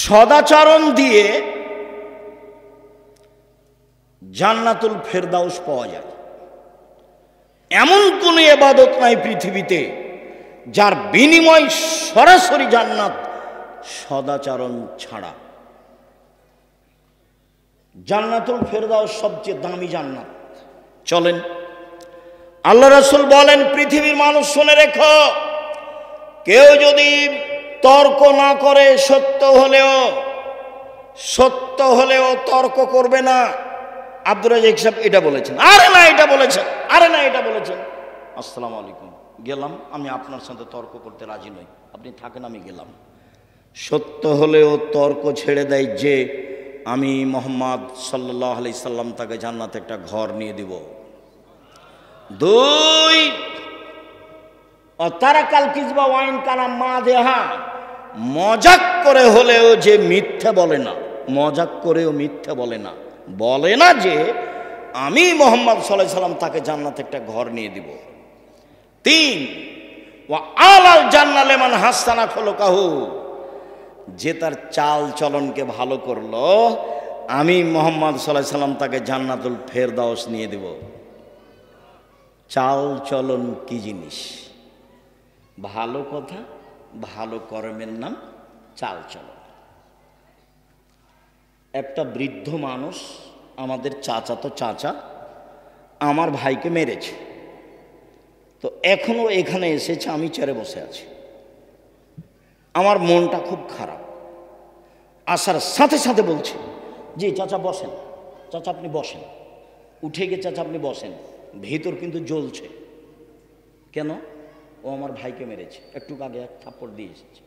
সদাচরণ দিয়ে জান্নাতুল ফেরদাউস পাওয়া যায়। এমন কোন ইবাদত নাই পৃথিবীতে যার বিনিময় সরাসরি জান্নাত, সদাচরণ ছাড়া। জান্নাতুল ফেরদাউস সবচেয়ে দামি জান্নাত। চলেন, আল্লাহ রাসূল বলেন, পৃথিবীর মানুষ শুনে রেখো, কেউ যদি তর্ক না করে, সত্য হলেও তর্ক করবে না। আব্দুর রাজ্জাক সাহেব এটা বলেছেন, আরে না এটা বলেছেন, আরে না এটা বলেছেন। আসসালামু আলাইকুম, গেলাম, আমি আপনার সাথে তর্ক করতে রাজি নই, আপনি থাকেন, আমি গেলাম। সত্য হলেও তর্ক ছেড়ে দেয় যে আমি মুহাম্মদ সাল্লাল্লাহু আলাইহি সাল্লাম তাকে জান্নাতে একটা ঘর নিয়ে দিব। দুই, তারাকাল কিজবা ওয়াইন কানা মাযহা, মজাক করে হলেও যে মিথ্যে বলে না, মজাক করেও মিথ্যে বলে না, বলে না যে আমি মুহাম্মদ সাল্লাল্লাহু আলাইহি সাল্লাম তাকে জান্নাতে একটা ঘর নিয়ে দিব। তিন, ওয়া আলাল জান্নাহ লিমান হাসানা খুলুকাহু, যে তার চাল চলনকে ভালো করলো, আমি মুহাম্মদ সাল্লাল্লাহু আলাইহি সাল্লাম তাকে জান্নাতুল ফেরদাউস নিয়ে দেব। চাল চলন কি জিনিস? ভালো কথা, ভালো কর্মের নাম চাল চলন। একটা বৃদ্ধ মানুষ, আমাদের চাচাতো চাচা, আমার ভাইকে মেরেছে, তো এখনো এখানে এসেছে, আমি চেয়ারে বসে আছি, আমার মনটা খুব খারাপ। আসার সাথে সাথে বলছে, জি চাচা বসেন, চাচা আপনি বসেন, উঠে গিয়ে চাচা আপনি বসেন। ভিতর কিন্তু জ্বলছে, কেন? ও আমার ভাইকে মেরেছে, একটু আগে এক থাপ্পড় দিয়ে এসেছে।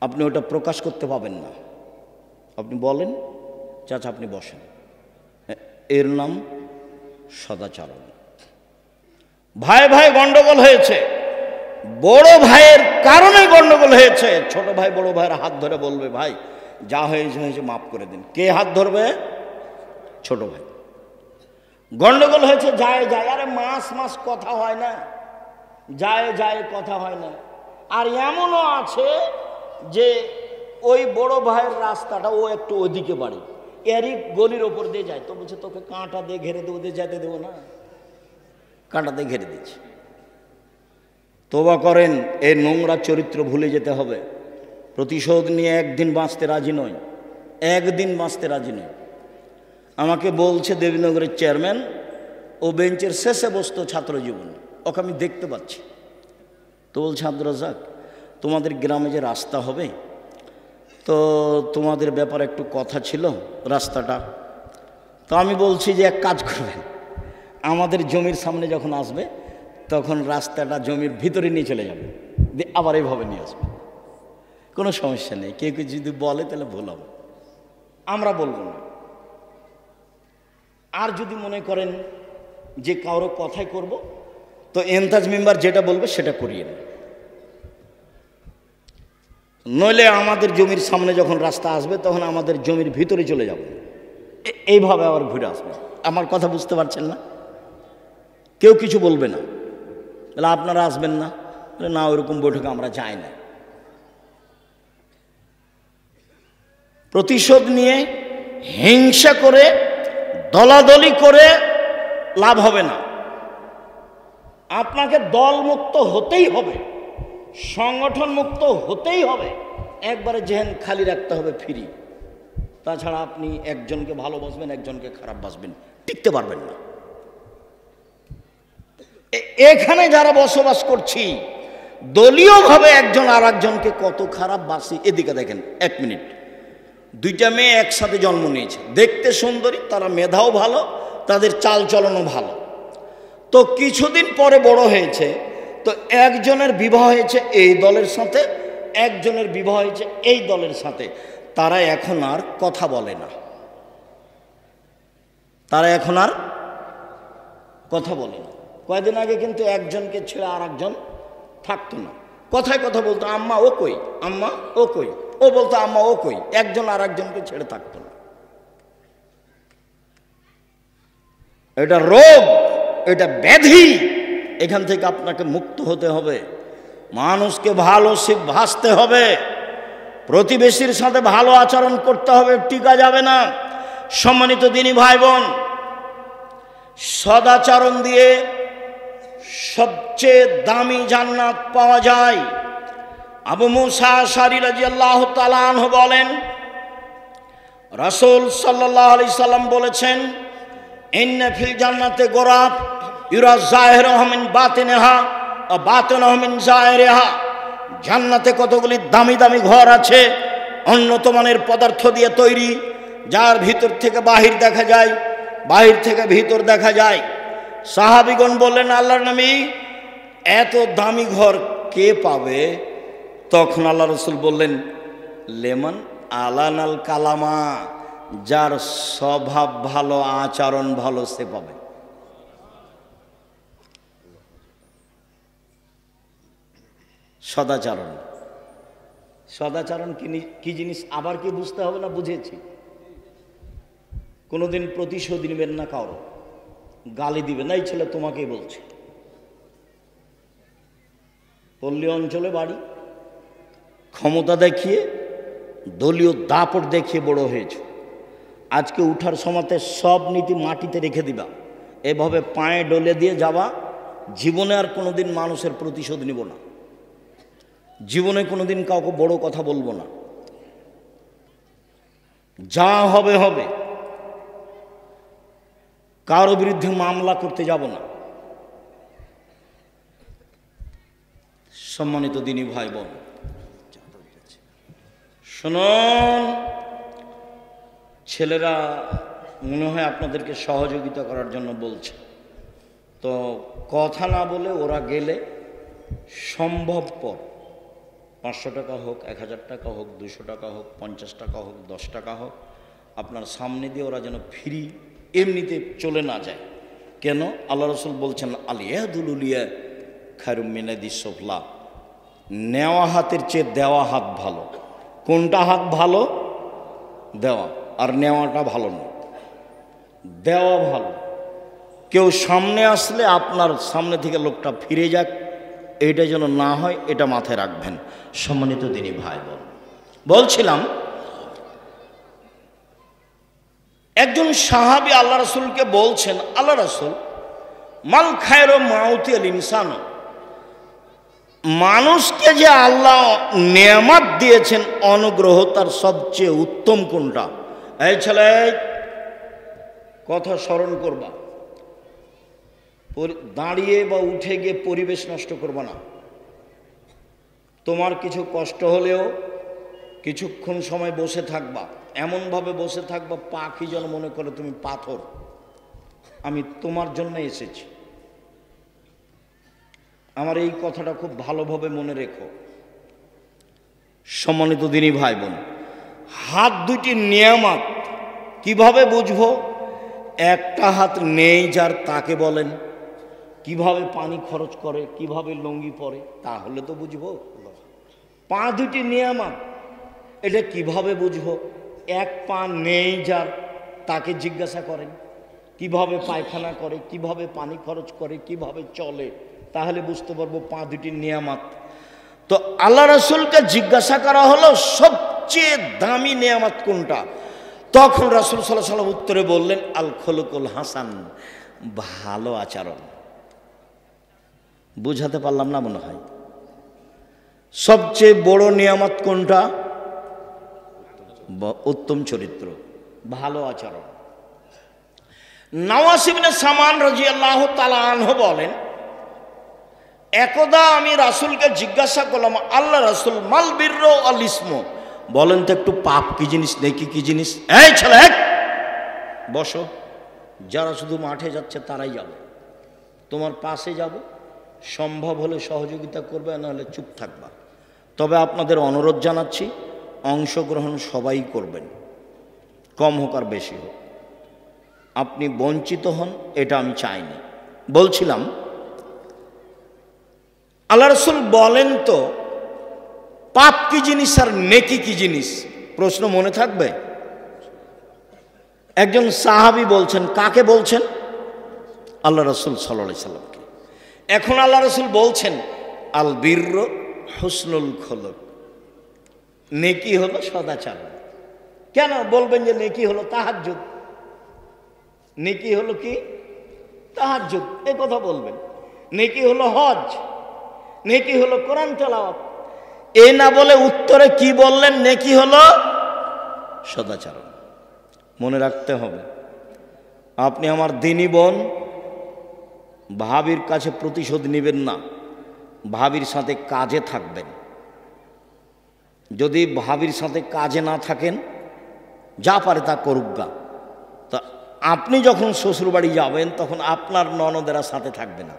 আপনি ওটা প্রকাশ করতে পাবেন না, আপনি বলেন চাচা আপনি বসেন। এর নাম সদাচরণ। ভাই ভাই গন্ডগোল হয়েছে, বড় ভাইয়ের কারণে গন্ডগোল হয়েছে। ছোট ভাই বড় ভাইয়ের হাত ধরে বলবে, ভাই যা হয়েছে হয়েছে, মাফ করে দিন। কে হাত ধরবে? ছোট ভাই। গন্ডগোল হয়েছে, যায় যায়, আরে মাস কথা হয় না, যায় কথা হয় না। আর এমনও আছে যে ওই বড় ভাইয়ের রাস্তাটা ও একটু ওদিকে বাড়ি, এরই গলির ওপর দিয়ে যায়, তো বলছে তোকে কাঁটা দিয়ে ঘেরে দেবো, দিয়ে যেতে দেবো না, কাঁটা দিয়ে ঘেরে দিচ্ছে। তোবা করেন, এই নোংরা চরিত্র ভুলে যেতে হবে। প্রতিশোধ নিয়ে একদিন বাঁচতে রাজি নয়, একদিন বাঁচতে রাজি নয়। আমাকে বলছে দেবীনগরের চেয়ারম্যান, ও বেঞ্চের শেষে বসতো ছাত্র জীবন, ওকে আমি দেখতে পাচ্ছি। তো বলছে, আব্দুর রাজ্জাক তোমাদের গ্রামে যে রাস্তা হবে, তো তোমাদের ব্যাপারে একটু কথা ছিল রাস্তাটা। তো আমি বলছি যে এক কাজ করবেন, আমাদের জমির সামনে যখন আসবে তখন রাস্তাটা জমির ভিতরে নিয়ে চলে যাবে, দিয়ে আবার এইভাবে নিয়ে আসবে, কোনো সমস্যা নেই। কেউ কেউ যদি বলে তাহলে ভুল হবে, আমরা বলবো না। আর যদি মনে করেন যে কারো কথাই করব, তো এনতাজ মেম্বার যেটা বলবে সেটা করিয়ে নেন, নইলে আমাদের জমির সামনে যখন রাস্তা আসবে তখন আমাদের জমির ভিতরে চলে যাব, এইভাবে আবার ঘুরে আসবে। আমার কথা বুঝতে পারছেন না? কেউ কিছু বলবে না, তাহলে আপনারা আসবেন না? না, ওইরকম বৈঠকে আমরা যাই না। প্রতিশোধ নিয়ে হিংসা করে দলাদলি করে লাভ হবে না। আপনাকে দলমুক্ত হতেই হবে, সংগঠন মুক্ত হতেই হবে, একবারে জেহেন খালি রাখতে হবে, ফ্রি। তাছাড়া আপনি একজনকে ভালোবাসবেন, একজনকে খারাপ বাসবেন, টিকতে পারবেন না। এখানে যারা বসবাস করছি, দলীয়ভাবে একজন আর একজনকে কত খারাপ বাসি। এদিকে দেখেন, এক মিনিট, দুইটা মেয়ে একসাথে জন্ম নিয়েছে, দেখতে সুন্দরী, তারা মেধাও ভালো, তাদের চাল চলনও ভালো। তো কিছুদিন পরে বড় হয়েছে, তো একজনের বিবাহ হয়েছে এই দলের সাথে, একজনের বিবাহ হয়েছে এই দলের সাথে। তারা এখন আর কথা বলে না, তারা এখন আর কথা বলে না। কয়েকদিন আগে কিন্তু একজনকে ছেড়ে আর একজন থাকতো না, কথায় কথা বলতো, আম্মা ও কই, আম্মা ও কই, ও বলতো আম্মা ও কই, একজন আর একজনকে ছেড়ে থাকতো না। এটা রোগ, এটা ব্যাধি, এখান থেকে আপনাকে মুক্ত হতে হবে। মানুষকে ভালো ভাসতে হবে, প্রতিবেশীর সাথে ভালো আচরণ করতে হবে, টিকা যাবে না। সম্মানিত দিনী ভাই বোন, সদাচরণ দিয়ে সবচেয়ে দামি জান্নাত পাওয়া যায়। আবু মুসা আশআরী রাদিয়াল্লাহু তাআলা আনহু বলেন, রাসূল সাল্লাল্লাহু আলাইহি সাল্লাম বলেছেন, ইন্না ফিল জান্নাতি গোরাফ ইউরা যাহিরুহা মিন বাতিনিহা ওয়া বাতিনুহা মিন যাহিরিহা। জান্নাতে কতগুলি দামি দামি ঘর আছে, উন্নত মানের পদার্থ দিয়ে তৈরি, যার ভিতর থেকে বাহির দেখা যায়, বাহির থেকে ভিতর দেখা যায়। সাহাবীগণ বললেন, আল্লাহর নবী, এত দামি ঘর কে পাবে? তখন আল্লাহ রাসূল বললেন, লেমান আলানাল কালামা, যার স্বভাব ভালো, আচরণ ভালো, সে পাবে। সদাচরণ, সদাচরণ কি জিনিস আবার কি বুঝতে হবে না? বুঝেছি। কোনোদিন প্রতিশোধ নেবেন না, কারো গালি দিবেন না, এই ছেলে তোমাকেই বলছে। পল্লী অঞ্চলে বাড়ি, ক্ষমতা দেখিয়ে, দলীয় দাপট দেখিয়ে বড় হয়েছে। আজকে উঠার সময়তে সব নীতি মাটিতে রেখে দিবা, এভাবে পায়ে ডলে দিয়ে যাবা। জীবনে আর কোনোদিন মানুষের প্রতিশোধ নিব না, জীবনে কোনোদিন কাউকে বড় কথা বলবো না, যা হবে হবে। কারো বিরুদ্ধে মামলা করতে যাব না। সম্মানিত দিনী ভাই বোন, শুনুন, ছেলেরা মনে হয় আপনাদেরকে সহযোগিতা করার জন্য বলছে, তো কথা না বলে ওরা গেলে সম্ভবপর 500 টাকা হোক, 1000 টাকা হোক, 200 টাকা হোক, 50 টাকা হোক, 10 টাকা হোক, আপনার সামনে দিয়ে ওরা যেন ফ্রি এমনিতে চলে না যায়। কেন? আল্লাহ রাসূল বলছেন, আলিয়াদুল উলিয়া খায়রুম মিনাদিস সুফলা, নেওয়া হাতের চেয়ে দেওয়া হাত ভালো। কোনটা হাত ভালো? দেওয়া, আর নেওয়াটা ভালো না, দেওয়া ভালো। কেউ সামনে আসলে আপনার সামনে থেকে লোকটা ফিরে যাক, এইটা যেন না হয়, এটা মাথায় রাখবেন। সম্মানিত দিনী ভাই বোন, বলছিলাম, একজন সাহাবী আল্লাহ রাসূলকে বলছেন, আল্লাহ রাসূল, মাল খায়রু মাউতি আল ইনসান, মানুষকে যে আল্লাহ নেয়ামত দিয়েছেন, অনুগ্রহ, তার সবচেয়ে উত্তম কোনটা? এই ছেলে, কথা স্মরণ করবা, দাঁড়িয়ে বা উঠে গিয়ে পরিবেশ নষ্ট করবা না। তোমার কিছু কষ্ট হলেও কিছুক্ষণ সময় বসে থাকবা, এমনভাবে বসে থাকবা পাখি যেন মনে করে তুমি পাথর, আমি তোমার জন্য এসেছি। আমার এই কথাটা খুব ভালোভাবে মনে রেখো। সম্মানিত দিনী ভাই বোন, হাত দুটি নিয়ামত কিভাবে বুঝবো? একটা হাত নেই যার, তাকে বলেন কিভাবে পানি খরচ করে, কিভাবে লুঙ্গি পরে, তাহলে তো বুঝবো। পা দুটি নিয়ামত, এটা কিভাবে বুঝবো? এক পা নেই যার, তাকে জিজ্ঞাসা করেন কিভাবে পায়খানা করে, কিভাবে পানি খরচ করে, কিভাবে চলে, তাহলে বুঝতে পারবো পা দুটি নিয়ামত। তো আল্লাহ রাসূলকে জিজ্ঞাসা করা হলো সবচেয়ে দামি নিয়ামত কোনটা? তখন রাসূল সাল্লাল্লাহু আলাইহি ওয়াসাল্লাম উত্তরে বললেন, আল খুলুকুল হাসান, ভালো আচরণ। বুঝাতে পারলাম না মনে হয়? সবচেয়ে বড় নিয়ামত কোনটা? উত্তম চরিত্র, ভালো আচরণ। নওয়াস ইবনে সামান রাদিয়াল্লাহু তাআলা আনহু বলেন, একদা আমি রাসূলকে জিজ্ঞাসা করলাম, আল্লাহ রাসূল, মাল বিররু আল ইসমু, বলেন তো একটু পাপ কি জিনিস, নেকি কি জিনিস? এই ছেলে, বসো। যারা শুধু মাঠে যাচ্ছে তারাই যাবে, তোমার পাশে যাবে, সম্ভব হলে সহযোগিতা করবে, নাহলে চুপ থাকবা। তবে আপনাদের অনুরোধ জানাচ্ছি, অংশগ্রহণ সবাই করবেন, কম হোক আর বেশি হোক। আপনি বঞ্চিত হন, এটা আমি চাইনি। বলছিলাম, আল্লাহ রাসূল বলেন তো পাপ কি জিনিস আর নেকি কি জিনিস? প্রশ্ন মনে থাকবে? একজন সাহাবী বলছেন, কাকে বলছেন? আল্লাহ রাসূল সাল্লাল্লাহু আলাইহি সাল্লামকে। এখন আল্লাহ রাসূল বলছেন, আল বিররু হুসনুল খুলুক, নেকি হলো সদাচরণ। কেন বলবেন যে নেকি হলো তাহাজ্জুদ? নেকি হলো কি? তাহাজ্জুদ। এ কথা বলবেন। নেকি হলো হজ, নেকি হলো কোরআন তেলাওয়াত। এ না বলে উত্তরে কি বললেন? নেকি হলো সদাচরণ। মনে রাখতে হবে, আপনি আমার দিনী বোন, ভাবির কাছে প্রতিশোধ নেবেন না, ভাবির সাথে কাজে থাকবেন। যদি ভাবির সাথে কাজে না থাকেন, যা পারে তা করুক গা। তা আপনি যখন শ্বশুরবাড়ি যাবেন তখন আপনার ননদেরা সাথে থাকবে না।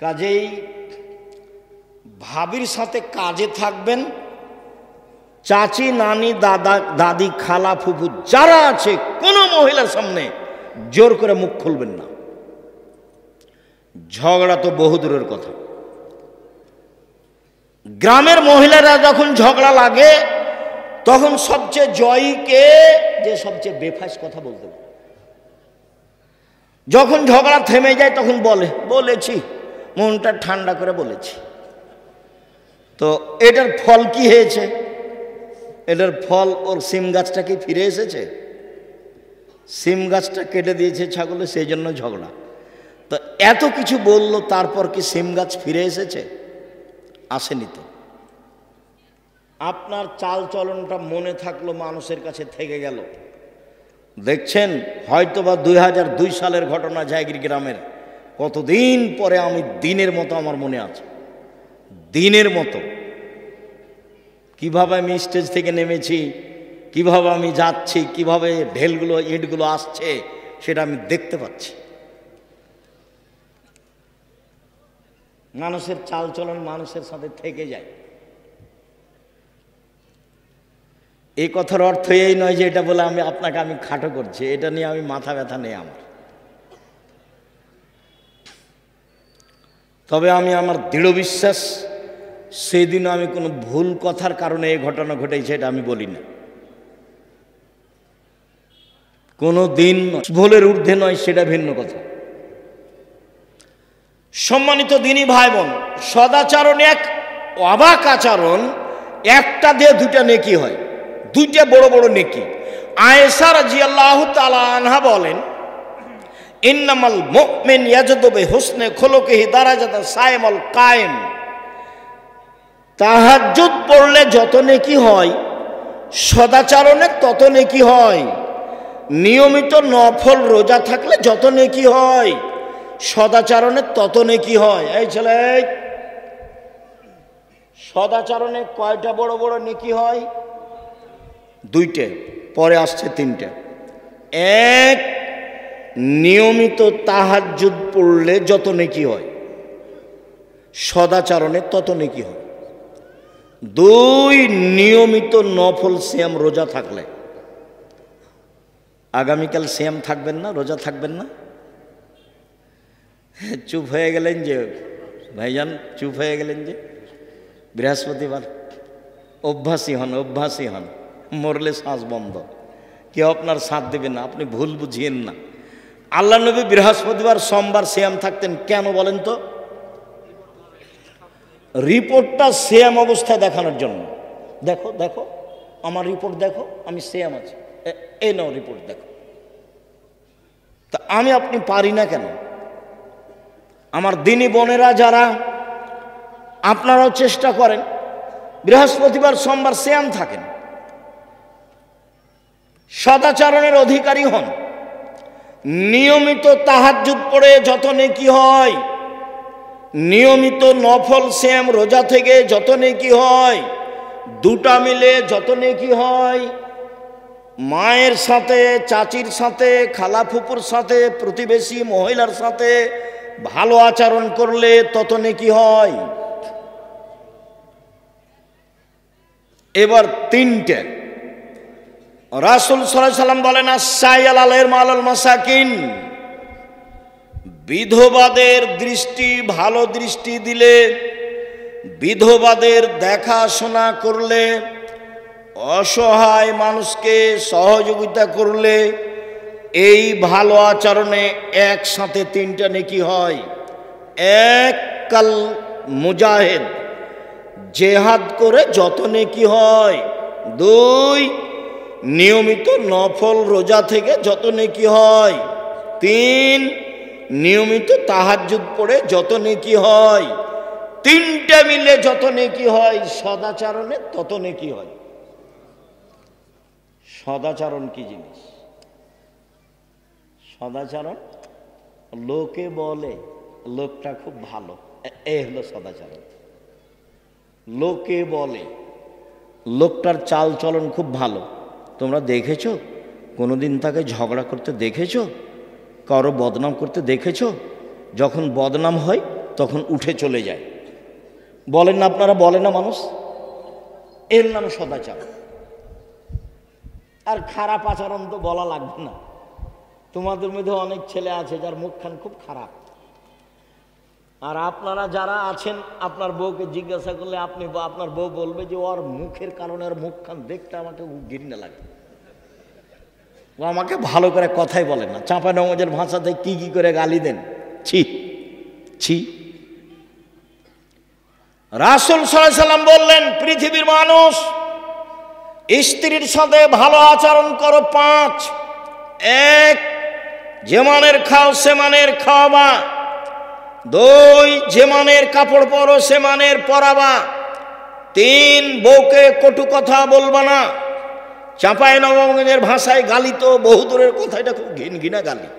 কাজেই ভাবির সাথে কাজে থাকবেন। চাচি, নানি, দাদা, দাদি, খালা, ফুফু যারা আছে, কোনো মহিলার সামনে জোর করে মুখ খুলবেন না। ঝগড়া তো বহুদূরের কথা। গ্রামের মহিলারা যখন ঝগড়া লাগে তখন সবচেয়ে জয়ী কে? যে সবচেয়ে বেফাস কথা বলতে পারে। যখন ঝগড়া থেমে যায় তখন বলেছি, মনটা ঠান্ডা করে বলেছি। তো এটার ফল কি হয়েছে? এটার ফল ওর সিম গাছটা কি ফিরে এসেছে? সিম গাছটা কেটে দিয়েছে ছাগলে, সেই জন্য ঝগড়া। তো এত কিছু বললো, তারপর কি সিম গাছ ফিরে এসেছে? আসেনি তো। আপনার চাল চলনটা মনে থাকলো, মানুষের কাছে থেকে গেল। দেখছেন হয়তোবা 2002 সালের ঘটনা, জায়গির গ্রামের। কতদিন পরে আমি দিনের মতো আমার মনে আছে, দিনের মতো কিভাবে আমি স্টেজ থেকে নেমেছি, কিভাবে আমি যাচ্ছি, কিভাবে ঢেলগুলো ইটগুলো আসছে, সেটা আমি দেখতে পাচ্ছি। মানুষের চাল চলন মানুষের সাথে থেকে যায়। এই কথার অর্থ এই নয় যে এটা বলে আপনাকে আমি খাটো করছি, এটা নিয়ে আমি মাথা ব্যথা নেই আমার। তবে আমি আমার দৃঢ় বিশ্বাস, সেদিন আমি কোনো ভুল কথার কারণে এই ঘটনা ঘটেছে এটা আমি বলি না। কোনো দিন ভুলের ঊর্ধ্বে নয়, সেটা ভিন্ন কথা। সম্মানিত দিনী ভাই বোন, সদাচরণ এক অবাক আচরণ। একটা দিয়ে দুইটা নেকি হয়, দুইটা বড় বড় নেকি। আয়েশা রাদিয়াল্লাহু তাআলা আনহা বলেন, ইন্নামাল মুমিন ইয়াজদু বিহুসনি খুলুকিহি দারাজাতা সাইমুল কায়েম। তাহাজ্জুদ পড়লে যত নেকি হয়, সদাচরণের তত নেকি হয়। নিয়মিত নফল রোজা থাকলে যত নেকি হয়, সদাচরণের তত নেকি হয়। এই ছেলে, সদাচরণে কয়টা বড় বড় নেকি হয়? দুইটে, পরে আসছে তিনটে। এক, নিয়মিত তাহাজ্জুদ পড়লে যত নেকি হয়, সদাচরণে তত নেকি হয়। দুই, নিয়মিত নফল সিয়াম রোজা থাকলে। আগামীকাল সিয়াম থাকবেন না, রোজা থাকবেন না? চুপ হয়ে গেলেন যে ভাইজান, চুপ হয়ে গেলেন যে। বৃহস্পতিবার অভ্যাসী হন, অভ্যাসী হন। মরলে শ্বাস বন্ধ, কেউ আপনার সাথ দেবে না, আপনি ভুল বুঝিয়েন না। আল্লাহ নবী বৃহস্পতিবার সোমবার সিয়াম থাকতেন, কেন বলেন তো? রিপোর্টটা সিয়াম অবস্থায় দেখানোর জন্য। দেখো দেখো আমার রিপোর্ট দেখো, আমি সিয়াম আছি, এই নাও রিপোর্ট দেখো। তা আমি আপনি পারি না কেন? আমার দিনী বোনেরা যারা, আপনারাও চেষ্টা করেন, বৃহস্পতিবার সোমবার সিয়াম থাকেন, সদাচরণের অধিকারী হন। নিয়মিত তাহাজ্জুদ পড়ে যত নেকি হয়, নিয়মিত নফল সিয়াম রোজা থেকে যত নেকি হয়, দুটা মিলে যত নেকি হয়। মায়ের সাথে, চাচির সাথে, খালা ফুপুর সাথে, প্রতিবেশী মহিলার সাথে ভালো আচরণ করলে তত নেকি হয়। এবার তিনটে। রাসূল সাল্লাল্লাহু আলাইহি সাল্লাম বলেন, আস-সাইয়াল আলাইহিল মালাল মাসাকিন। বিধবাদের দৃষ্টি, ভালো দৃষ্টি দিলে, বিধবাদের দেখাশোনা করলে, অসহায় মানুষকে সহযোগিতা করলে, এই ভালো আচরণে একসাথে তিনটা নেকি হয়। এক কাল মুজাহিদ, জেহাদ করে যত নেকি হয়। 2 নিয়মিত নফল রোজা থেকে যত নেকি হয়। 3 নিয়মিত তাহাজ্জুদ পড়ে যত নেকি হয়। 3টে মিলে যত নেকি হয়, সদাচরণে তত নেকি হয়। সদাচরণ কি জিনিস? সদাচরণ লোকে বলে লোকটা খুব ভালো, এই হলো সদাচরণ। লোকে বলে লোকটার চাল চলন খুব ভালো। তোমরা দেখেছো কোনোদিন তাকে ঝগড়া করতে দেখেছো? কারো বদনাম করতে দেখেছো? যখন বদনাম হয় তখন উঠে চলে যায়। বলেন না আপনারা? বলে না মানুষ? এর নাম সদাচরণ। আর খারাপ আচরণ তো বলা লাগবে না। তোমাদের মধ্যে অনেক ছেলে আছে যার মুখখান খুব খারাপ। আর আপনারা যারা আছেন, আপনার বউকে জিজ্ঞাসা করলে আপনার বউ বলবে যে ওর মুখের কারণে ওর মুখখান দেখতে আমাকে ঘৃণা লাগে। ও আমাকে ভালো করে কথাই বলে না। চাঁপানগঞ্জের ভাষাতে কি কি করে গালি দেন, ছি ছি। রাসূল সাল্লাল্লাহু আলাইহি সাল্লাম বললেন, পৃথিবীর মানুষ স্ত্রীর সাথে ভালো আচরণ করো 5। 1 যে মানের খাও সে মানের খাওয়াবা। 2 যে মানের কাপড় পরো সে মানের পরাবা। 3 বউকে কটু কথা বলবা না। চাঁপাইনবাবগঞ্জের ভাষায় গালি তো বহু দূরের কথা, এটা খুব ঘিনঘিনা গালি।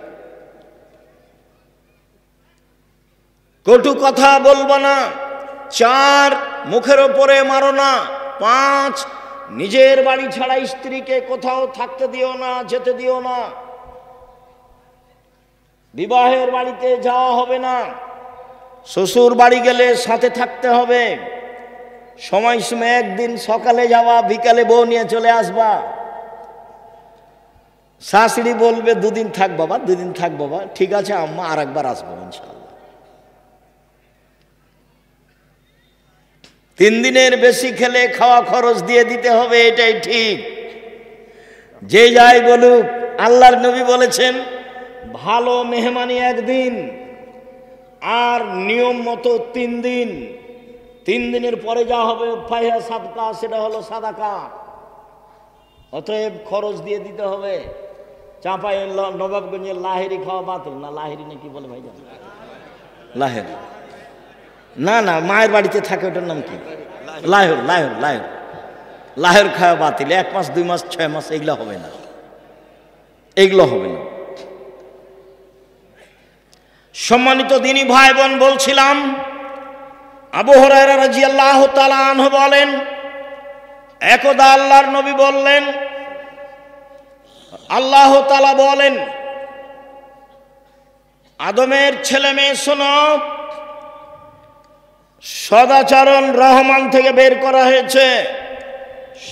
কটু কথা বলবা না। 4 মুখের ওপরে মারো না। 5 নিজের বাড়ি ছাড়া স্ত্রীকে কোথাও থাকতে দিও না, যেতে দিও না। বিবাহের বাড়িতে যাওয়া হবে না। শ্বশুর বাড়ি গেলে সাথে থাকতে হবে। সময় একদিন সকালে যাওয়া, বিকালে বউ নিয়ে চলে আসবা। শাশুড়ি বলবে 2 দিন থাক বাবা, 2 দিন থাক বাবা। ঠিক আছে আম্মা, আর একবার আসবো ইনশাআল্লাহ। 3 দিনের বেশি খেলে খাওয়া খরচ দিয়ে দিতে হবে, এটাই ঠিক। যে যাই বলুক, আল্লাহর নবী বলেছেন ভালো মেহমানি 1 দিন, আর নিয়ম মতো 3 দিন। 3 দিনের পরে যা হবে ফাইহা সাদকা, সেটা হলো সাদাকা। অতএব খরচ দিয়ে দিতে হবে। চাঁপাই নবাবগঞ্জের লাহেরি খাওয়া বাতিল না। লাহেরি নাকি বলে ভাই? লাহের না, না, মায়ের বাড়িতে থাকে, ওটার নাম কি? লাহের। লাহের লাহের লাহের খাওয়া বাতিল। 1 মাস 2 মাস 6 মাস এগুলো হবে না, এগুলো হবে না। সম্মানিত দিনী ভাই বোন, বলছিলাম আবু হুরায়রা রাদিয়াল্লাহু তাআলা আনহু বলেন, একদা আল্লাহর নবী বললেন, আল্লাহ তাআলা বলেন, আদমের ছেলে মেয়ে শোনো, সদাচরণ রহমান থেকে বের করা হয়েছে।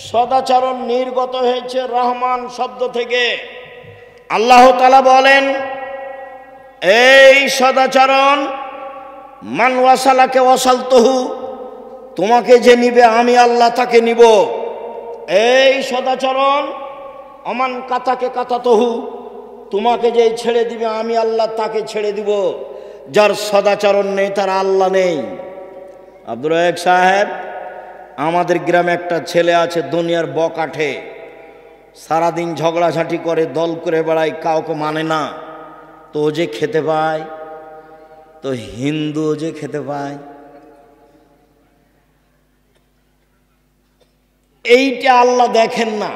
সদাচরণ নির্গত হয়েছে রহমান শব্দ থেকে। আল্লাহ তাআলা বলেন, এই সদাচরণ মান ওয়াসালাকে ওয়াসালতুহু, তোমাকে যে নিবে আমি আল্লাহ তাকে নিব। এই সদাচরণ অমান কাতাকে কাতাতহু, তোমাকে যে ছেড়ে দিবে আমি আল্লাহ তাকে ছেড়ে দিব। যার সদাচরণ নেই তার আল্লাহ নেই। আব্দুর রাজ্জাক সাহেব, আমাদের গ্রামে একটা ছেলে আছে, দুনিয়ার বকাঠে, সারাদিন ঝগড়াঝাঁটি করে, দল করে বেড়ায়, কাউকে মানে না। তো ও যে খেতে পায়, তো হিন্দু যে খেতে পায়, এইটা আল্লাহ দেখেন না।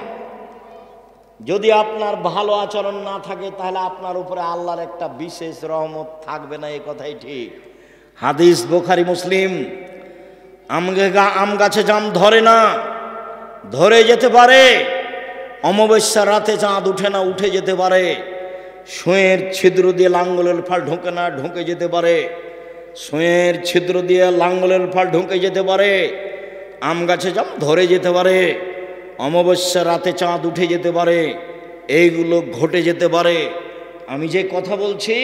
যদি আপনার ভালো আচরণ না থাকে তাহলে আপনার উপরে আল্লাহর একটা বিশেষ রহমত থাকবে না, এই কথাই ঠিক। হাদিস বুখারী মুসলিম। আম গাছে জাম ধরে না, ধরে যেতে পারে। অমাবস্যার রাতে চাঁদ উঠে না, উঠে যেতে পারে। সুঁয়ের ছিদ্র দিয়ে লাঙ্গলের ফাল ঢোকে না, ঢোকে যেতে পারে। সুঁয়ের ছিদ্র দিয়ে লাঙ্গলের ফাল ঢোকে যেতে পারে। আম গাছে জাম ধরে যেতে পারে। অমাবস্যার রাতে চাঁদ উঠে যেতে পারে। এইগুলো ঘটে যেতে পারে। আমি যে কথা বলছি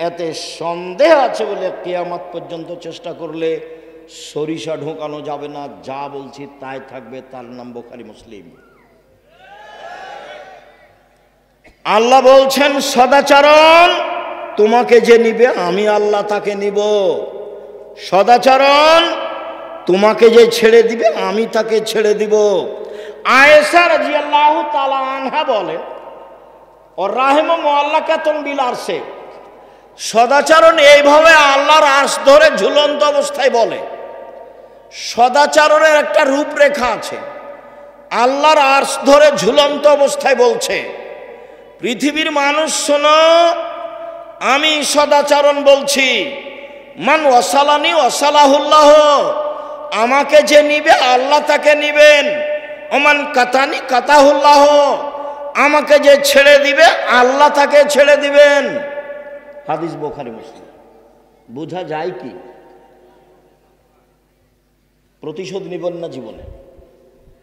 এতে সন্দেহ আছে বলে কিয়ামত পর্যন্ত চেষ্টা করলে সরিষা ঢোকানো যাবে না। যা বলছি তাই থাকবে, তার নাম বুখারী মুসলিম। আল্লাহ বলছেন সদাচরণ তোমাকে যে নিবে আমি আল্লাহ তাকে নিব। সদাচরণ, তোমাকে যে ছেড়ে দিবে আমি তাকে ছেড়ে দিব। আয়েশা রাদিয়াল্লাহু তাআলা আনহা বলেন, ও রাহিমা মুআল্লা কাতুন বিল আরশে, সদাচরণ এইভাবে আল্লাহর আরশ ধরে ঝুলন্ত অবস্থায় বলে। সদাচরণের একটা রূপরেখা আছে। আল্লাহর আরশ ধরে ঝুলন্ত অবস্থায় বলছে, পৃথিবীর মানুষ শোনো, আমি সদাচরণ বলছি, মান ওয়াসালানি ওয়াসালাহুল্লাহ, আমাকে যে নিবে আল্লাহ তাকে নিবেন। ওমান কাতানি কাতাহুল্লাহ, আমাকে যে ছেড়ে দিবে আল্লাহ তাকে ছেড়ে দিবেন। হাদিস বুখারী মুসলিম। বোঝা যায় কি প্রতিশোধ নিবেন না জীবনে?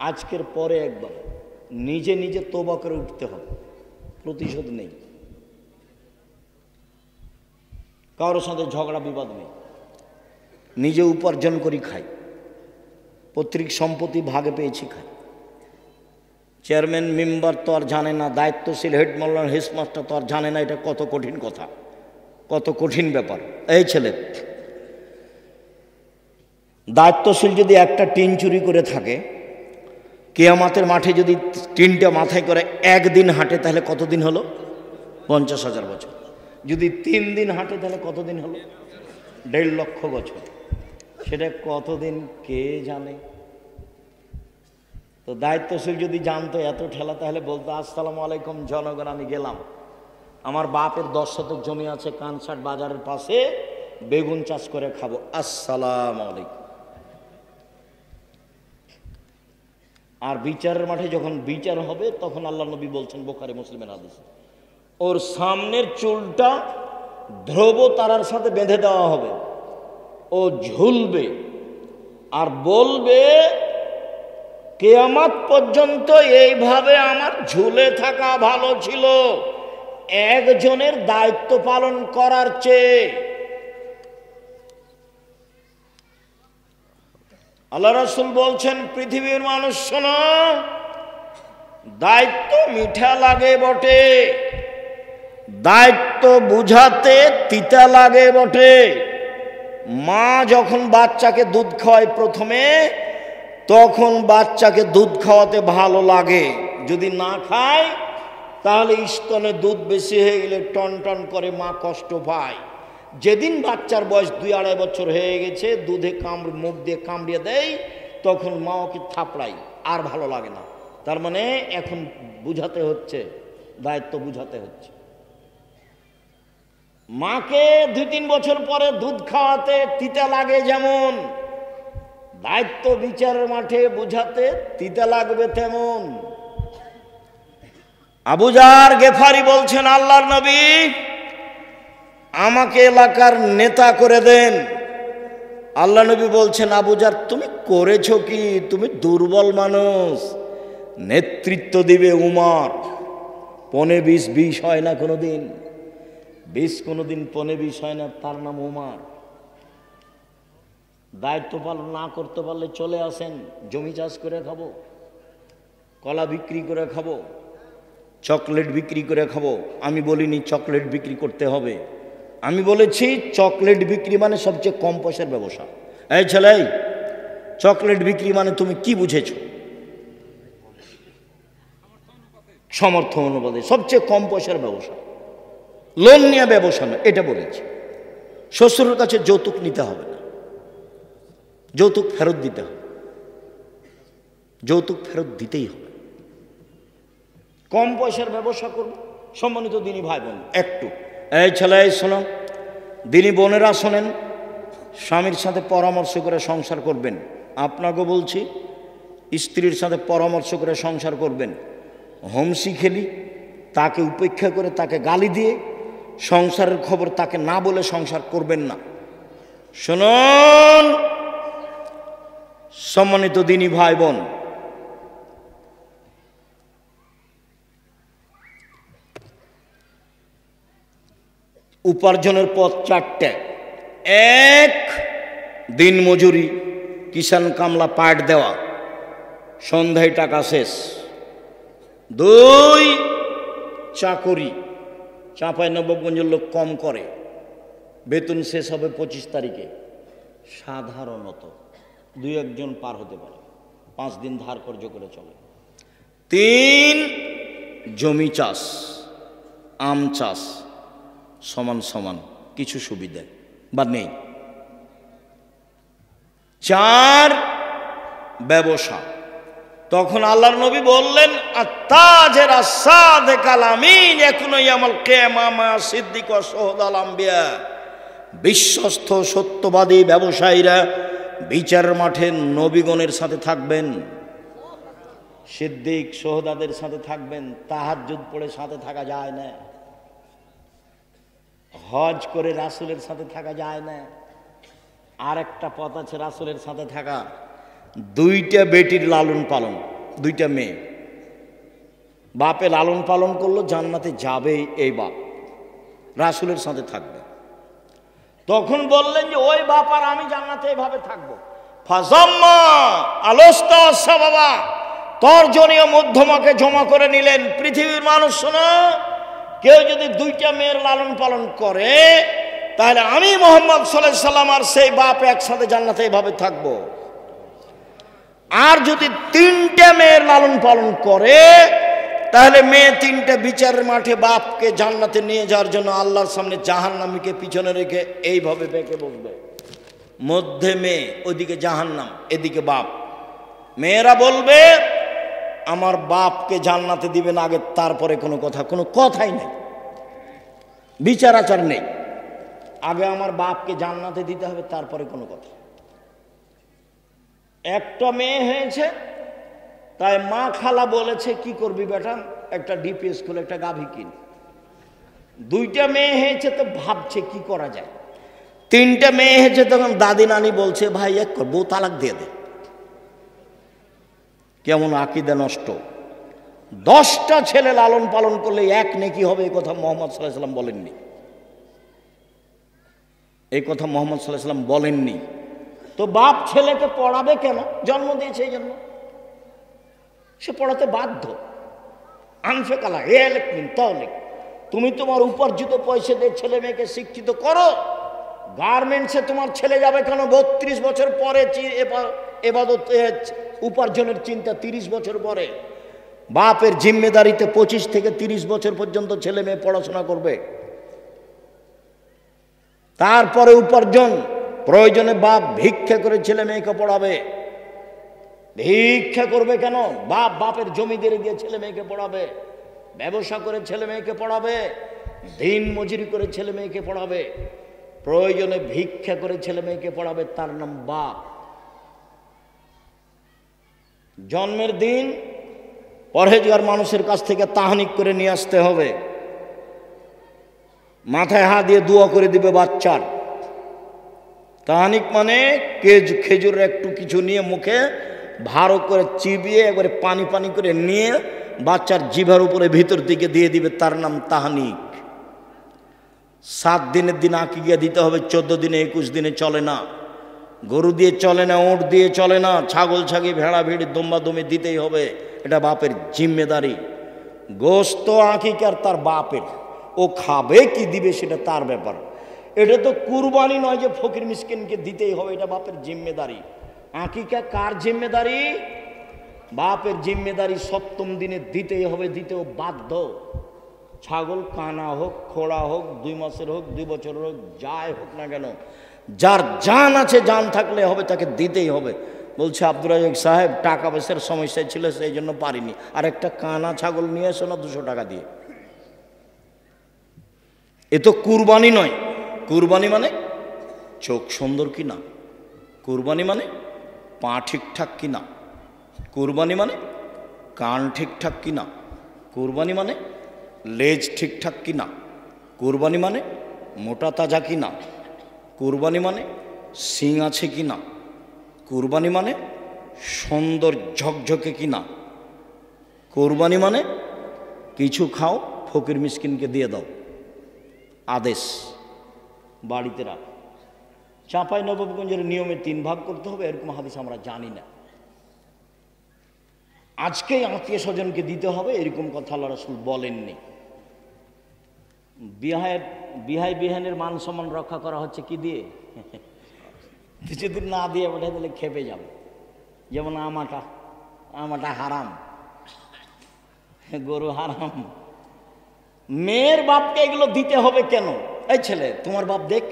আজকের পরে একবার নিজে নিজে তওবা করে উঠতে হবে। প্রতিশোধ নেই, কারোর সাথে ঝগড়া বিবাদ নেই, নিজে উপার্জন করি খাই, পৈতৃক সম্পত্তি ভাগে পেয়েছি খাই। চেয়ারম্যান মেম্বার তো আর জানে না, দায়িত্বশীল হেড মাওলানা হেডমাস্টার তো আর জানে না এটা কত কঠিন কথা, কত কঠিন ব্যাপার। এই ছেলে, দায়িত্বশীল যদি একটা টিন চুরি করে থাকে, কিয়ামতের মাঠে যদি টিনটা মাথায় করে একদিন হাঁটে তাহলে কতদিন হলো? 50,000 বছর। যদি 3 দিন হাঁটে তাহলে কতদিন হলো? 1.5 লক্ষ বছর। সেটা কতদিন কে জানে? তো দায়িত্বশীল যদি জানতো এত ঠেলা, তাহলে বলতো, আসসালামু আলাইকুম জনগণ, আমি গেলাম, আমার বাপের 10 শতক জমি আছে কানসাট বাজারের পাশে, বেগুন চাষ করে খাবো, আসসালামু আলাইকুম। আর বিচারের মাঠে যখন বিচার হবে তখন আল্লাহ নবী বলছেন, বুখারী মুসলিমের হাদিস, ওর সামনের চুলটা ধ্রুব তারার সাথে বেঁধে দেওয়া হবে, ও ঝুলবে আর বলবে, কিয়ামত পর্যন্ত এইভাবে আমার ঝুলে থাকা ভালো ছিল একজনের দায়িত্ব পালন করার চেয়ে। আল্লাহ রাসূল বলছেন, পৃথিবীর মানুষ শোনো, দায়িত্ব মিঠা লাগে বটে, দায়িত্ব বুঝাতে তিতা লাগে বটে। মা যখন বাচ্চাকে দুধ খাওয়ায় প্রথমে, তখন বাচ্চাকে দুধ খাওয়াতে ভালো লাগে। যদি না খায় তাহলে স্তনে দুধ বেশি হয়ে গেলে টন টন করে মা কষ্ট পায়। যেদিন বাচ্চার বয়স 2-2.5 বছর হয়ে গেছে, দুধে মুখ দিয়ে কামড়িয়ে দেয়, তখন মা ওকে থাপড়াই, আর ভালো লাগে না। তার মানে এখন বুঝাতে হচ্ছে, দায়িত্ব বুঝাতে হচ্ছে। মাকে 2-3 বছর পরে দুধ খাওয়াতে তিতা লাগে, যেমন দায়িত্ব বিচারের মাঠে বুঝাতে তিতা লাগবে তেমন। আবু যার গেফারি বলছেন, আল্লাহর নবী, আমাকে এলাকার নেতা করে দেন। আল্লাহ নবী বলছেন, আবু যার, তুমি করেছো কি? তুমি দুর্বল মানুষ, নেতৃত্ব দিবে উমর। 15-20 হয় না কোনোদিন, 20 কোনোদিন 15-20 হয় না, তার নাম উমর। দায়িত্ব পালন না করতে পারলে চলে আসেন, জমি চাষ করে খাবো, কলা বিক্রি করে খাবো, চকলেট বিক্রি করে খাবো। আমি বলিনি চকলেট বিক্রি করতে হবে, আমি বলেছি চকলেট বিক্রি মানে সবচেয়ে কম পয়সার ব্যবসা। এই ছেলে, চকলেট বিক্রি মানে তুমি কি বুঝেছো? সমর্থ অনুপাতে সবচেয়ে কম পয়সার ব্যবসা, লোন নিয়ে ব্যবসা না, এটা বলেছি। শ্বশুরের কাছে যৌতুক নিতে হবে না, যৌতুক ফেরত দিতে হবে, যৌতুক ফেরত দিতেই হবে। কম পয়সার ব্যবসা করবো। সম্মানিত দিনী ভাই বোন, একটু এই ছেলে শোনো, দিনী বোনেরা শোনেন, স্বামীর সাথে পরামর্শ করে সংসার করবেন। আপনাকেও বলছি, স্ত্রীর সাথে পরামর্শ করে সংসার করবেন। হোমসি খেলি তাকে উপেক্ষা করে, তাকে গালি দিয়ে সংসারের খবর তাকে না বলে সংসার করবেন না। শুনুন সম্মানিত দিনী ভাই বোন, উপার্জনের পথ 4টে। 1, দিন মজুরি, কিষান কামলা পাট দেওয়া, সন্ধ্যায় টাকা শেষ। 2, চাকরি, চাঁপাইনবাবগঞ্জের লোক কম করে, বেতন শেষ হবে 25 তারিখে, সাধারণত 2-1 জন পার হতে পারে, 5 দিন ধার কর্য করে চলে। 3, জমি চাষ, আম চাষ সমান সমান কিছু সুবিধা বা নেই। 4, ব্যবসা। তখন আল্লাহর নবী বললেন, আত্তাজের আসাদে কালামিন ইয়াকুনু ইয়াউমাল কিয়ামা মা সিদ্দিক ওয়া শুহাদাল আম্বিয়া। বিশ্বস্ত সত্যবাদী ব্যবসায়ীরা বিচারের মাঠে নবীগণের সাথে থাকবেন, সিদ্দিক শুহাদাদের সাথে থাকবেন। তাহাজ্জুদ পড়ে সাথে থাকা যায় না, হজ করে রাসূলের সাথে থাকা যায় না। আর একটা পথ আছে রাসূলের সাথে থাকা, 2টা বেটির লালন পালন, 2টা মেয়ে, বাপে লালন পালন করলো, জান্নাতে যাবেই এই বাপ, রাসূলের সাথে থাকবে। তখন বললেন যে ওই বাপ আর আমি জান্নাতে এভাবে থাকবো। ফাজাম্মা আলোস্তা বাবা, তর্জনীয় মধ্যমাকে জমা করে নিলেন। পৃথিবীর মানুষ শোনো, কেউ যদি 2টা মেয়ের লালন পালন করে, তাহলে আমি মুহাম্মদ সাল্লাল্লাহু আলাইহি সাল্লাম আর সেই বাপ একসাথে জান্নাতে এভাবে থাকবো। আর যদি 3টা মেয়ের লালন পালন করে, তাহলে মেয়ে 3টে বিচারের মাঠে বাপকে জান্নাতে নিয়ে যাওয়ার জন্য আল্লাহর সামনে জাহান্নামীকে পিছনে রেখে এইভাবে বেঁকে বসবে। মধ্যে মেয়ে, ওদিকে জাহান্নাম, এদিকে বাপ। মেয়েরা বলবে আমার বাপকে জান্নাতে দিবেন আগে, তারপরে কোনো কথাই নেই, বিচার আচার নেই, আগে আমার বাপকে জান্নাতে দিতে হবে, তারপরে কোনো কথা। একটা মেয়ে হয়েছে, তাই মা খালা বলেছে কি করবি বেটা, একটা ডিপি স্কুল একটা গাভী কিন। 2টা মেয়ে হয়েছে তো ভাবছে কি করা যায়। 3টা মেয়ে হয়েছে, তখন দাদি নানি বলছে ভাই এক কর, বউ তালাক দিয়ে দে। কেমন আকীদা নষ্ট। 10টা ছেলে লালন পালন করলে 1 নেকি হবে, এই কথা মুহাম্মদ সাল্লাল্লাহু আলাইহি সাল্লাম বলেননি, এই কথা মুহাম্মদ সাল্লাল্লাহু আলাইহি সাল্লাম বলেননি। তো বাপ ছেলেকে পড়াবে কেন? জন্ম দিয়েছে এই জন্য, সে পড়াতে বাধ্য। আনফেকালা এলেক মিন তাওলিক, তুমি তোমার উপার্জিত পয়সা দিয়ে ছেলে মেয়েকে শিক্ষিত করো। গার্মেন্টসে তোমার ছেলে যাবে কেন? 32 বছর পরে এবাদত উপার্জনের চিন্তা, 30 বছর পরে। বাপের জিম্মেদারিতে 25 থেকে 30 বছর পর্যন্ত ছেলে মেয়ে পড়াশোনা করবে, তারপরে উপার্জন। প্রয়োজনে বাপ ভিক্ষা করে ছেলে মেয়েকে পড়াবে। ভিক্ষা করবে কেন? বাপের জমি দিয়ে ছেলে মেয়েকে পড়াবে, ব্যবসা করে ছেলে মেয়েকে পড়াবে, দিন মজুরি করে ছেলে মেয়েকে পড়াবে, প্রয়োজনে ভিক্ষা করে ছেলে মেয়েকে পড়াবে, তার নাম বাপ। জন্মের দিন পরহেজগার মানুষের কাছ থেকে তাহানিক করে নিয়ে আসতে হবে, মাথায় হাত দিয়ে দোয়া করে দিবে বাচ্চার। তাহানিক মানে খেজুরের একটু কিছু নিয়ে মুখে ভালো করে চিবিয়ে একবারে পানি পানি করে নিয়ে বাচ্চার জিভার উপরে ভিতর দিকে দিয়ে দিবে, তার নাম তাহানিক। 7 দিনের দিন আকিকা দিতে হবে, 14 দিনে 21 দিনে চলে না। গরু দিয়ে চলে না, ওঁট দিয়ে চলে না, ছাগল ছাগি ভেড়া ভিড়ি দম্বা দমি দিতেই হবে, এটা বাপের জিম্মেদারি। গোস্ত আকিকার তার বাপের, ও খাবে কি দিবে সেটা তার ব্যাপার। এটা তো কুরবানি নয় যে ফকির মিসকিনকে দিতেই হবে, এটা বাপের জিম্মেদারি। আকিকা কার জিম্মেদারি? বাপের জিম্মেদারি। 7ম দিনে দিতেই হবে, দিতেও বাধ্য। ছাগল কানা হোক, খোড়া হোক, 2 মাসের হোক, 2 বছরের হোক, যাই হোক না কেন, যার জান আছে, জান থাকলে হবে, তাকে দিতেই হবে। বলছে আব্দুর রাজ্জাক সাহেব টাকা পয়সার সমস্যা ছিল, সেই জন্য পারিনি, আর একটা কানা ছাগল নিয়ে এসো না 200 টাকা দিয়ে। এ তো কুরবানি নয়। কুরবানি মানে চোখ সুন্দর কিনা, কুরবানি মানে পা ঠিকঠাক কিনা, কুরবানি মানে কান ঠিকঠাক কিনা, কুরবানি মানে লেজ ঠিকঠাক কিনা, কুরবানি মানে মোটা তাজা কিনা, কুরবানি মানে শিং আছে কিনা, কুরবানি মানে সুন্দর ঝকঝকে কিনা, কুরবানি মানে কিছু খাও ফকির মিসকিনকে দিয়ে দাও, আদেশ বাড়িতে রাখ। চাঁপাইনবাবগঞ্জের নিয়মে 3 ভাগ করতে হবে, এরকম হাদিস আমরা জানি না। আজকেই আত্মীয় স্বজনকে দিতে হবে, এরকম কথা আল্লাহ রাসূল বলেননি। বিহাই বিহানের মান সম্মান রক্ষা করা হচ্ছে কি দিয়ে? কিছুদিন না দিয়ে ওঠে তাহলে খেপে যাবে। যেমন আমাটা হারাম, গরু হারাম। মেয়ের বাপকে এগুলো দিতে হবে কেন? এই ছেলে, তোমার বাপ দেখ,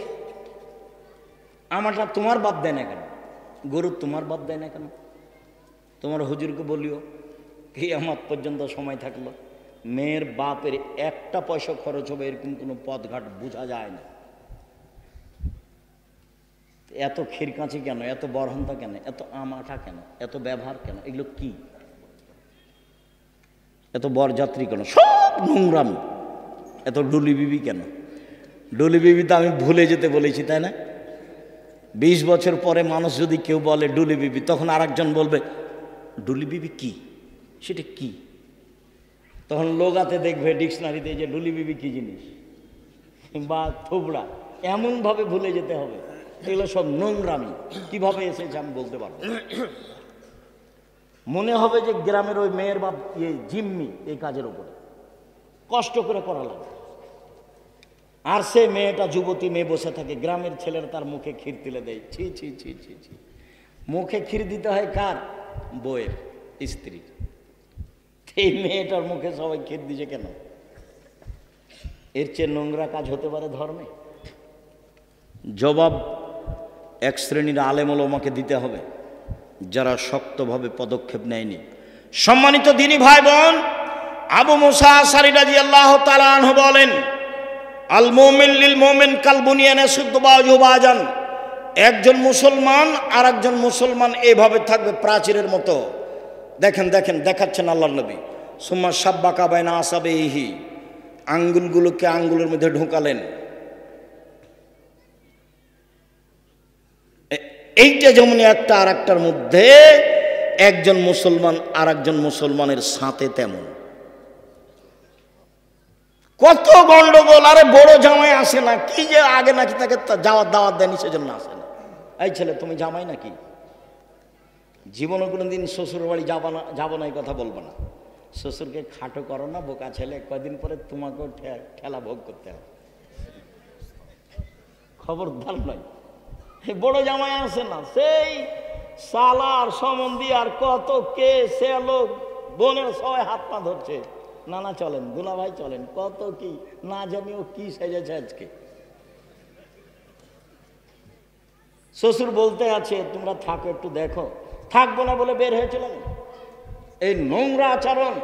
আমাটা তোমার বাপ দেয় না কেন? গরু তোমার বাপ দেয় না কেন? তোমার হুজুরকে বলিও কিয়ামত পর্যন্ত সময় থাকলো মেয়ের বাপের একটা পয়সা খরচ হবে এরকম কোনো পথঘাট বোঝা যায় না। এত খিরকাঁচি কেন, এত বরহন্তা কেন, এত আমাটা কেন, এত ব্যবহার কেন? এগুলো কি? এত বরযাত্রী কেন? সব নোংরাম। এত ডুলি বিবি কেন? ডুলি বিবি তো আমি ভুলে যেতে বলেছি, তাই না? 20 বছর পরে মানুষ যদি কেউ বলে ডুলি বিবি, তখন আরেকজন বলবে ডুলি বিবি কি, সেটা কি? তখন লোগাতে দেখবে ডিকশনারিতে যে ডুলি বিবি কি জিনিস বা থোবড়া, এমনভাবে ভুলে যেতে হবে। এগুলো সব নোংরামি। কিভাবে এসেছে আমি বলতে পারবো। মনে হবে যে গ্রামের ওই মেয়ের বাপ জিম্মি এই কাজের উপরে কষ্ট করে করা লাগে। আর সে মেয়েটা যুবতী মেয়ে বসে থাকে, গ্রামের ছেলেরা তার মুখে ক্ষীর তুলে দেয়। ছি ছি ছি ছি ছি। মুখে ক্ষীর দিতে হয় কার? বউয়ের, স্ত্রীর। এই মেয়েটার মুখে সবাই ক্ষীর দিছে কেন? এর চেয়ে নোংরা কাজ হতে পারে ধর্মে? জবাব এক শ্রেণীর আলেম ওলামাকে দিতে হবে যারা শক্তভাবে পদক্ষেপ নেয়নি। সম্মানিত দ্বীনি ভাই বোন, আবু মুসা আশআরী রাদিয়াল্লাহু তাআলা আনহু বলেন, আল মুমিন লিল মুমিন কাল বুনিয়ানে ইয়াশুদ্দু বাযুহু বাযান। একজন মুসলমান আর একজন মুসলমান এইভাবে থাকবে প্রাচীরের মতো। দেখেন দেখেন, দেখাচ্ছেন আল্লাহর নবী। সুম্মা শাব্বাকা বাইনা আসাবিহি, আঙ্গুলগুলোকে আঙ্গুলের মধ্যে ঢোকালেন। এইটা যেমন একটা আর একটার মধ্যে, একজন মুসলমান আর একজন মুসলমানের সাথে তেমন। কত গন্ডগোল! আরে বড় জামাই আসে না কি যে আগে নাকি তাকে দাওয়াত দেয়নি সেজন্য আসে না। এই ছেলে, তুমি জামাই নাকি? জীবনে কোনোদিন শ্বশুর বাড়ি যাবো না এই কথা বলবো না। শ্বশুরকে খাটো করো না, বোকা ছেলে, কয়দিন পরে তোমাকেও ঠেলা ভোগ করতে হবে। খবরদার নয়। বড় জামাই আসে না, সেই সালার সম্বন্ধী আর কত কে সে লোক বোনের সবাই হাত পা ধরছে, নানা চলেন, দুলা ভাই চলেন, কত কি না জানিও কি সেজেছে আজকে। শ্বশুর বলতে আছে তোমরা থাকো, একটু দেখো। থাকবো না বলে বের হয়েছিলেন। এই নোংরা আচরণ,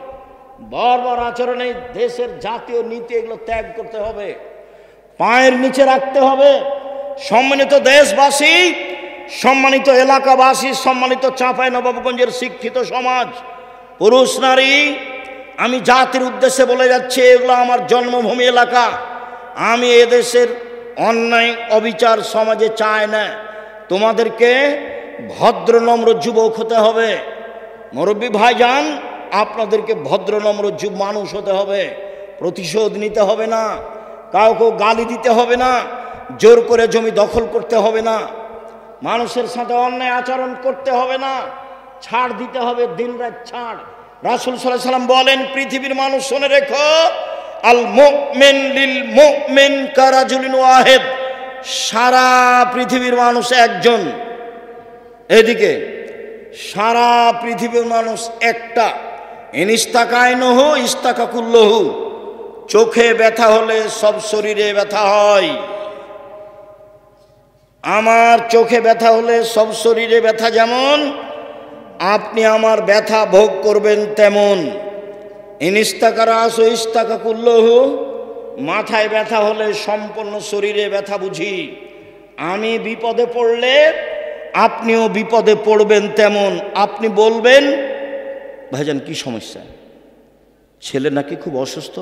বর্বর আচরণ, এই দেশের জাতীয় নীতি, এগুলো ত্যাগ করতে হবে, পায়ের নিচে রাখতে হবে। সম্মানিত দেশবাসী, সম্মানিত এলাকাবাসী, সম্মানিত চাঁপাইনবাবগঞ্জের শিক্ষিত সমাজ, পুরুষ নারী, আমি জাতির উদ্দেশ্যে বলে যাচ্ছি, এগুলো আমার জন্মভূমি এলাকা। আমি এদেশের অন্যায় অবিচার সমাজে চাই না। তোমাদেরকে ভদ্র নম্র যুবক হতে হবে। মুরব্বী ভাইজান, আপনাদেরকে ভদ্র নম্র মানুষ হতে হবে। প্রতিশোধ নিতে হবে না, কাউকে গালি দিতে হবে না, জোর করে জমি দখল করতে হবে না, মানুষের সাথে অন্যায় আচরণ করতে হবে না, ছাড় দিতে হবে, দিনরাত ছাড়। রাসূল সাল্লাল্লাহু আলাইহি ওয়াসাল্লাম বলেন, পৃথিবীর মানুষ শুনে রেখো, আল মুমিন লিল মুমিন কারাজুলিন ওয়াহিদ। সারা পৃথিবীর মানুষ একজন। এদিকে সারা পৃথিবীর মানুষ একটা। ইনিস্তাকাইনহু ইস্তাকাকুল্লহু। চোখে ব্যথা হলে সব শরীরে ব্যথা হয়। আমার চোখে ব্যথা হলে সব শরীরে ব্যথা যেমন, আপনি আমার ব্যথা ভোগ করবেন তেমন। ইনিস্তাকারাস ইস্তাকাকুল্লহু। মাথায় ব্যথা হলে সম্পূর্ণ শরীরে ব্যথা বুঝি। আমি বিপদে পড়লে আপনিও বিপদে পড়বেন তেমন। আপনি বলবেন, ভাইজান কি সমস্যা? ছেলে নাকি খুব অসুস্থ,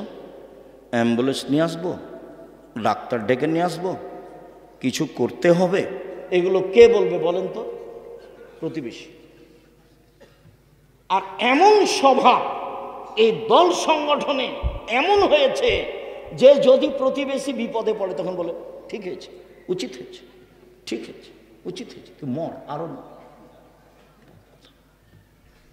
অ্যাম্বুলেন্স নিয়ে আসবো, ডাক্তার ডেকে নিয়ে আসবো, কিছু করতে হবে। এগুলো কে বলবে বলেন তো? প্রতিবেশী। আর এমন স্বভাব এই দল সংগঠনে এমন হয়েছে যে যদি প্রতিবেশী বিপদে পড়ে তখন বলে ঠিক হয়েছে, উচিত হয়েছে, ঠিক হয়েছে, উচিত হয়েছে, তুই মর, আরো